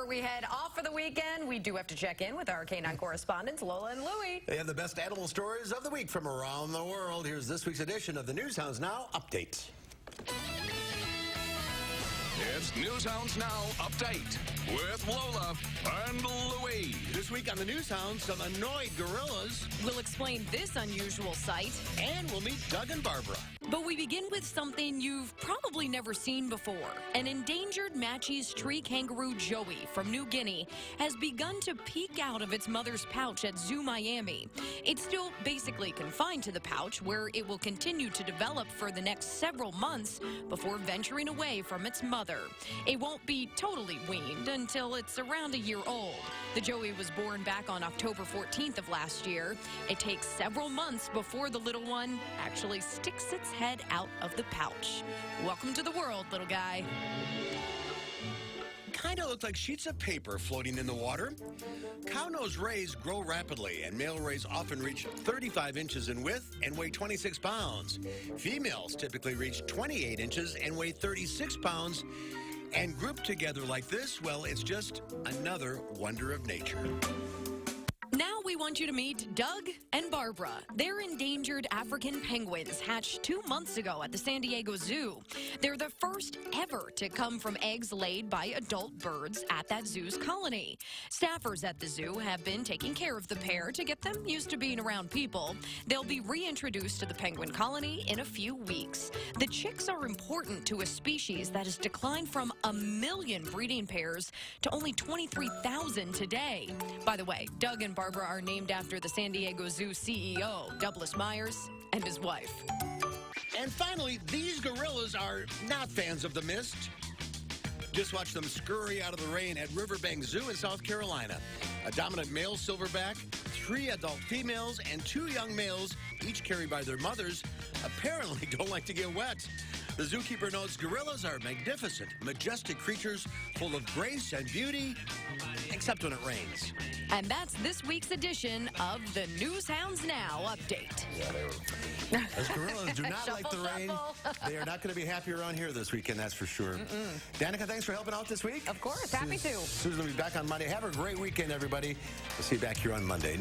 we head off for the weekend, we do have to check in with our canine correspondents, Lola and Lui. They have the best animal stories of the week from around the world. Here's this week's edition of the Hounds Now Update. It's Hounds Now Update with Lola and Lui. This week on the Hounds, some annoyed gorillas. We'll explain this unusual sight. And we'll meet Doug and Barbara. But we begin with something you've probably never seen before. An endangered Matschie's tree kangaroo Joey from New Guinea has begun to peek out of its mother's pouch at Zoo Miami. It's still basically confined to the pouch, where it will continue to develop for the next several months before venturing away from its mother. It won't be totally weaned until it's around a year old. The Joey was born back on October 14th of last year. It takes several months before the little one actually sticks its head out of the pouch. Welcome to the world, little guy. Kind of look like sheets of paper floating in the water. Cownose Rays grow rapidly, and male rays often reach 35 inches in width and weigh 26 pounds. Females typically reach 28 inches and weigh 36 pounds. And grouped together like this, well, it's just another wonder of nature. Now we want you to meet Doug and Barbara. They're endangered African penguins hatched 2 months ago at the San Diego Zoo. They're the first ever to come from eggs laid by adult birds at that zoo's colony. Staffers at the zoo have been taking care of the pair to get them used to being around people. They'll be reintroduced to the penguin colony in a few weeks. The chicks are important to a species that has declined from 1 million breeding pairs to only 23,000 today. By the way, Doug and Barbara are named after the San Diego Zoo CEO, Douglas Myers, and his wife. And finally, these gorillas are not fans of the mist. Just watch them scurry out of the rain at Riverbank Zoo in South Carolina. A dominant male silverback, 3 adult females, and 2 young males, each carried by their mothers, apparently don't like to get wet. The zookeeper notes gorillas are magnificent, majestic creatures full of grace and beauty, except when it rains. And that's this week's edition of the Hounds Now Update. Yeah, those gorillas do not like the rain. They are not going to be happy around here this weekend, that's for sure. Danica, thanks for helping out this week. Of course, happy to. Susan will be back on Monday. Have a great weekend, everybody. We'll see you back here on Monday.